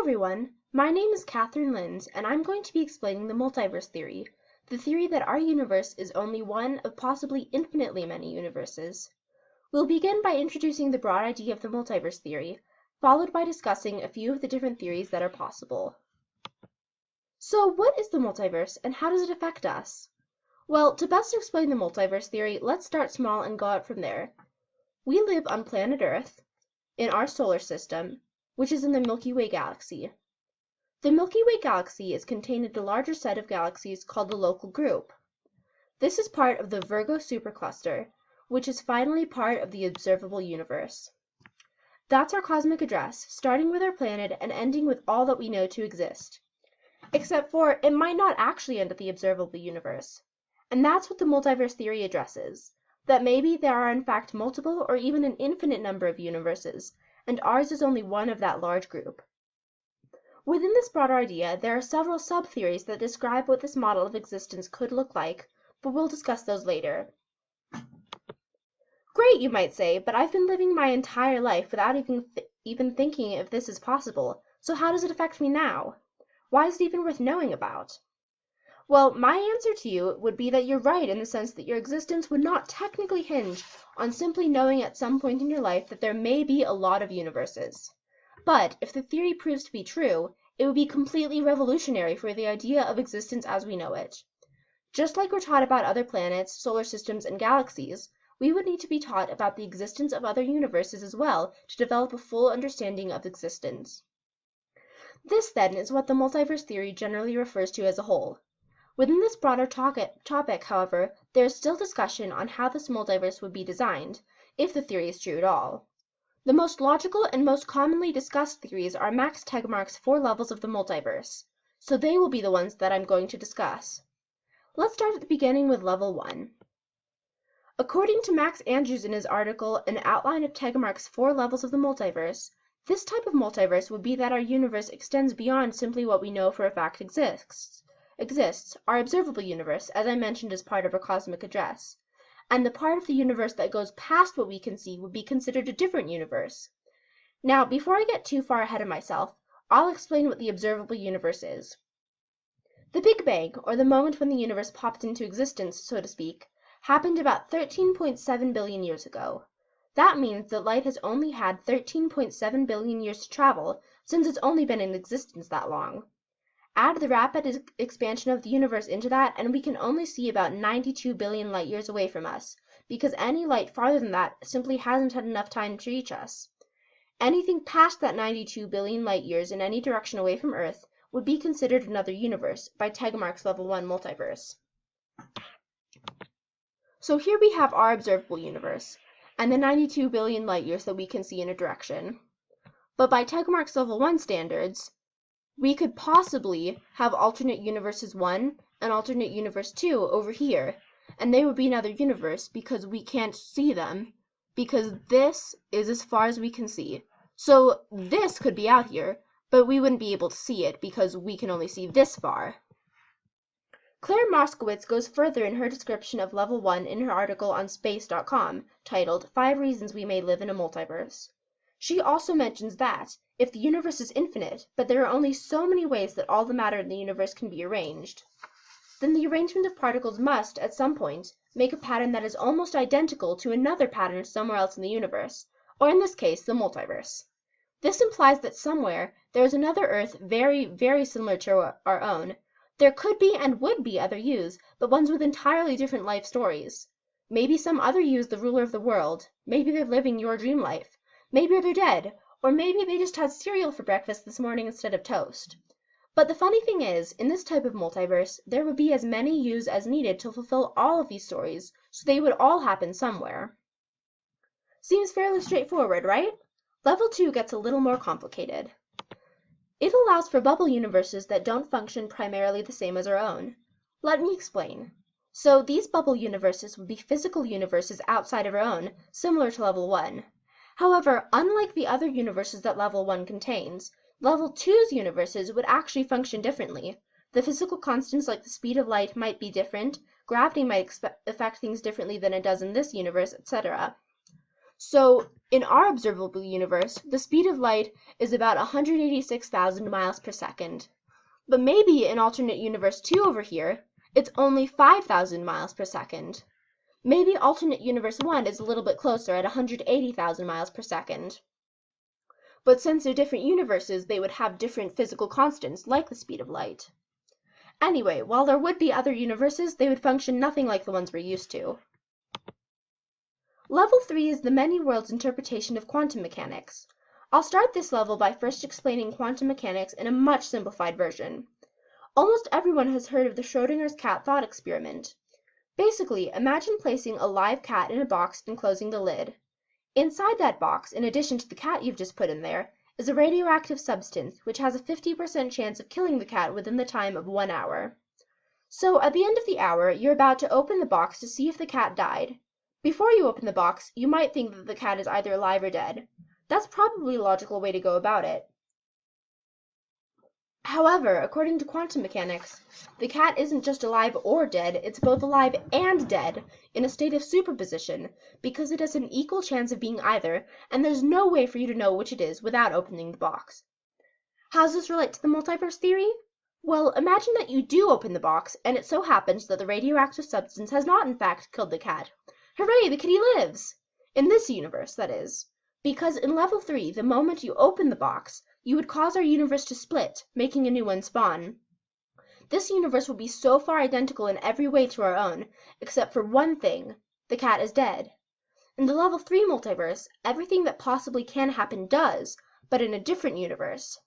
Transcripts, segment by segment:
everyone, my name is Catherine Linz, and I'm going to be explaining the multiverse theory, the theory that our universe is only one of possibly infinitely many universes. We'll begin by introducing the broad idea of the multiverse theory, followed by discussing a few of the different theories that are possible. So what is the multiverse, and how does it affect us? Well, to best explain the multiverse theory, let's start small and go out from there. We live on planet Earth, in our solar system, which is in the Milky Way galaxy. The Milky Way galaxy is contained in a larger set of galaxies called the local group. This is part of the Virgo supercluster, which is finally part of the observable universe. That's our cosmic address, starting with our planet and ending with all that we know to exist. Except for it might not actually end at the observable universe. And that's what the multiverse theory addresses, that maybe there are in fact multiple or even an infinite number of universes, and ours is only one of that large group. Within this broader idea, there are several sub-theories that describe what this model of existence could look like, but we'll discuss those later. Great, you might say, but I've been living my entire life without even thinking if this is possible, so how does it affect me now? Why is it even worth knowing about? Well, my answer to you would be that you're right in the sense that your existence would not technically hinge on simply knowing at some point in your life that there may be a lot of universes. But if the theory proves to be true, it would be completely revolutionary for the idea of existence as we know it. Just like we're taught about other planets, solar systems, and galaxies, we would need to be taught about the existence of other universes as well to develop a full understanding of existence. This, then, is what the multiverse theory generally refers to as a whole. Within this broader topic, however, there is still discussion on how this multiverse would be designed, if the theory is true at all. The most logical and most commonly discussed theories are Max Tegmark's 4 levels of the multiverse, so they will be the ones that I'm going to discuss. Let's start at the beginning with level 1. According to Max Andrews in his article, An Outline of Tegmark's 4 Levels of the Multiverse, this type of multiverse would be that our universe extends beyond simply what we know for a fact exists, our observable universe, as I mentioned as part of our cosmic address, and the part of the universe that goes past what we can see would be considered a different universe. Now, before I get too far ahead of myself, I'll explain what the observable universe is. The Big Bang, or the moment when the universe popped into existence, so to speak, happened about 13.7 billion years ago. That means that light has only had 13.7 billion years to travel, since it's only been in existence that long. Add the rapid expansion of the universe into that, and we can only see about 92 billion light years away from us, because any light farther than that simply hasn't had enough time to reach us. Anything past that 92 billion light years in any direction away from Earth would be considered another universe by Tegmark's Level 1 multiverse. So here we have our observable universe, and the 92 billion light years that we can see in a direction. But by Tegmark's Level 1 standards, we could possibly have alternate universes 1 and alternate universe 2 over here, and they would be another universe because we can't see them, because this is as far as we can see. So this could be out here, but we wouldn't be able to see it because we can only see this far. Clara Moskowitz goes further in her description of Level 1 in her article on space.com, titled 5 Reasons We May Live in a Multiverse. She also mentions that, if the universe is infinite, but there are only so many ways that all the matter in the universe can be arranged, then the arrangement of particles must, at some point, make a pattern that is almost identical to another pattern somewhere else in the universe, or in this case, the multiverse. This implies that somewhere there is another Earth very, very similar to our own. There could be and would be other yous, but ones with entirely different life stories. Maybe some other you is the ruler of the world. Maybe they're living your dream life. Maybe they're dead, or maybe they just had cereal for breakfast this morning instead of toast. But the funny thing is, in this type of multiverse, there would be as many yous as needed to fulfill all of these stories, so they would all happen somewhere. Seems fairly straightforward, right? Level 2 gets a little more complicated. It allows for bubble universes that don't function primarily the same as our own. Let me explain. So these bubble universes would be physical universes outside of our own, similar to Level 1. However, unlike the other universes that Level 1 contains, Level 2's universes would actually function differently. The physical constants like the speed of light might be different, gravity might affect things differently than it does in this universe, etc. So, in our observable universe, the speed of light is about 186,000 miles per second. But maybe in alternate universe 2 over here, it's only 5,000 miles per second. Maybe alternate universe 1 is a little bit closer at 180,000 miles per second. But since they're different universes, they would have different physical constants, like the speed of light. Anyway, while there would be other universes, they would function nothing like the ones we're used to. Level 3 is the many worlds interpretation of quantum mechanics. I'll start this level by first explaining quantum mechanics in a much simplified version. Almost everyone has heard of the Schrödinger's cat thought experiment. Basically, imagine placing a live cat in a box and closing the lid. Inside that box, in addition to the cat you've just put in there, is a radioactive substance which has a 50% chance of killing the cat within the time of 1 hour. So, at the end of the hour, you're about to open the box to see if the cat died. Before you open the box, you might think that the cat is either alive or dead. That's probably a logical way to go about it. However, according to quantum mechanics, the cat isn't just alive or dead, it's both alive and dead, in a state of superposition, because it has an equal chance of being either, and there's no way for you to know which it is without opening the box. How does this relate to the multiverse theory? Well, imagine that you do open the box, and it so happens that the radioactive substance has not in fact killed the cat. Hooray, the kitty lives! In this universe, that is. Because in level 3, the moment you open the box, you would cause our universe to split, making a new one spawn. This universe will be so far identical in every way to our own, except for one thing: the cat is dead. In the level 3 multiverse, everything that possibly can happen does, but in a different universe.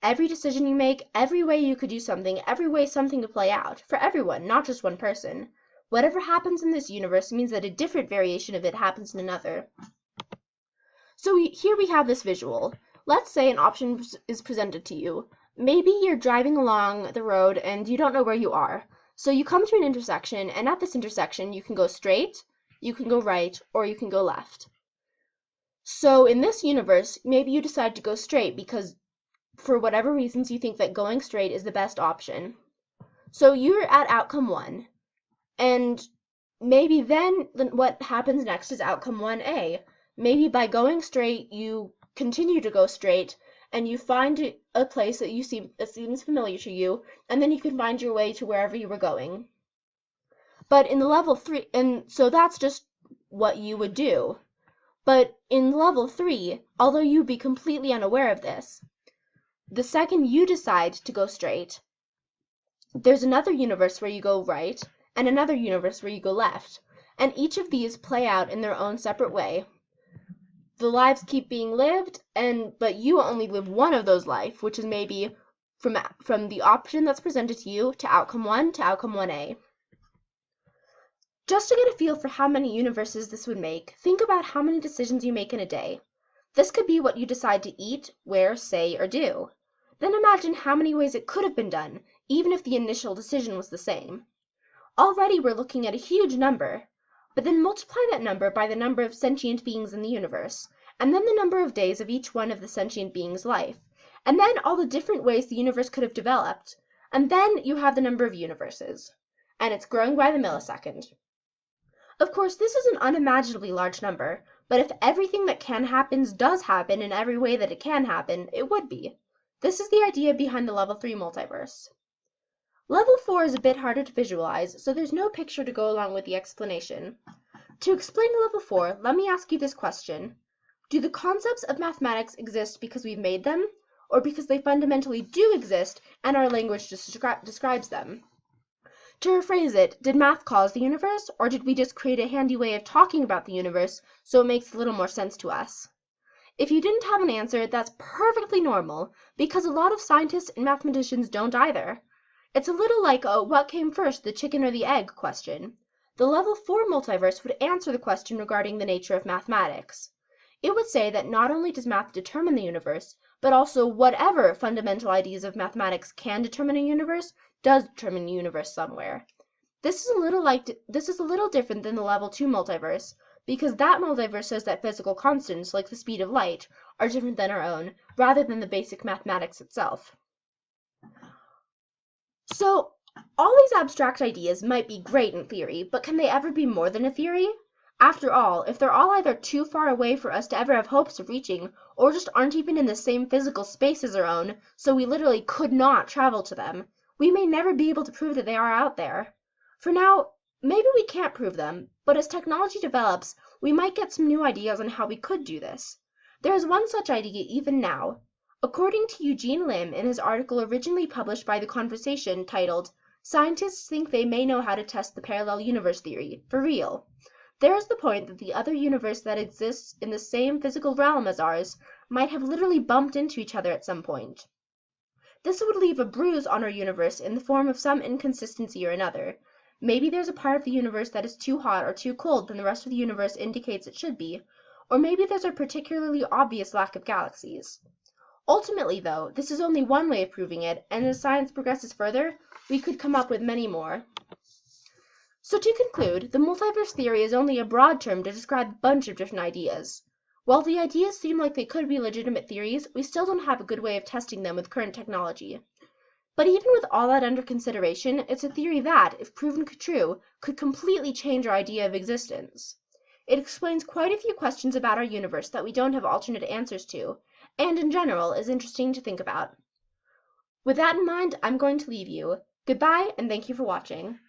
Every decision you make, every way you could do something, every way something could play out, for everyone, not just one person. Whatever happens in this universe means that a different variation of it happens in another. So here we have this visual. Let's say an option is presented to you. Maybe you're driving along the road and you don't know where you are. So you come to an intersection, and at this intersection you can go straight, you can go right, or you can go left. So in this universe, maybe you decide to go straight because for whatever reasons you think that going straight is the best option. So you're at outcome 1. And maybe then what happens next is outcome 1A. Maybe by going straight, you continue to go straight, and you find a place that seems familiar to you, and then you can find your way to wherever you were going. But in the level 3, and so that's just what you would do. But in level 3, although you'd be completely unaware of this, the second you decide to go straight, there's another universe where you go right, and another universe where you go left, and each of these play out in their own separate way. The lives keep being lived, but you only live one of those lives, which is maybe from the option that's presented to you to outcome 1 to outcome 1A. Just to get a feel for how many universes this would make, think about how many decisions you make in a day. This could be what you decide to eat, wear, say, or do. Then imagine how many ways it could have been done, even if the initial decision was the same. Already we're looking at a huge number, but then multiply that number by the number of sentient beings in the universe, and then the number of days of each one of the sentient beings' life, and then all the different ways the universe could have developed, and then you have the number of universes, and it's growing by the millisecond. Of course, this is an unimaginably large number, but if everything that can happen does happen in every way that it can happen, it would be. This is the idea behind the level 3 multiverse. Level 4 is a bit harder to visualize, so there's no picture to go along with the explanation. To explain level 4, let me ask you this question. Do the concepts of mathematics exist because we've made them, or because they fundamentally do exist and our language just describes them? To rephrase it, did math cause the universe, or did we just create a handy way of talking about the universe so it makes a little more sense to us? If you didn't have an answer, that's perfectly normal, because a lot of scientists and mathematicians don't either. It's a little like a what came first, the chicken or the egg question. The level 4 multiverse would answer the question regarding the nature of mathematics. It would say that not only does math determine the universe, but also whatever fundamental ideas of mathematics can determine a universe does determine a universe somewhere. This is a little different than the level 2 multiverse, because that multiverse says that physical constants, like the speed of light, are different than our own, rather than the basic mathematics itself. So, all these abstract ideas might be great in theory, but can they ever be more than a theory? After all, if they're all either too far away for us to ever have hopes of reaching, or just aren't even in the same physical space as our own, so we literally could not travel to them, we may never be able to prove that they are out there. For now, maybe we can't prove them, but as technology develops, we might get some new ideas on how we could do this. There is one such idea even now. According to Eugene Lim in his article originally published by The Conversation titled, "Scientists Think They May Know How to Test the Parallel Universe Theory, for Real," there is the point that the other universe that exists in the same physical realm as ours might have literally bumped into each other at some point. This would leave a bruise on our universe in the form of some inconsistency or another. Maybe there's a part of the universe that is too hot or too cold than the rest of the universe indicates it should be, or maybe there's a particularly obvious lack of galaxies. Ultimately, though, this is only one way of proving it, and as science progresses further, we could come up with many more. So to conclude, the multiverse theory is only a broad term to describe a bunch of different ideas. While the ideas seem like they could be legitimate theories, we still don't have a good way of testing them with current technology. But even with all that under consideration, it's a theory that, if proven true, could completely change our idea of existence. It explains quite a few questions about our universe that we don't have alternate answers to, and in general is interesting to think about. With that in mind, I'm going to leave you. Goodbye, and thank you for watching.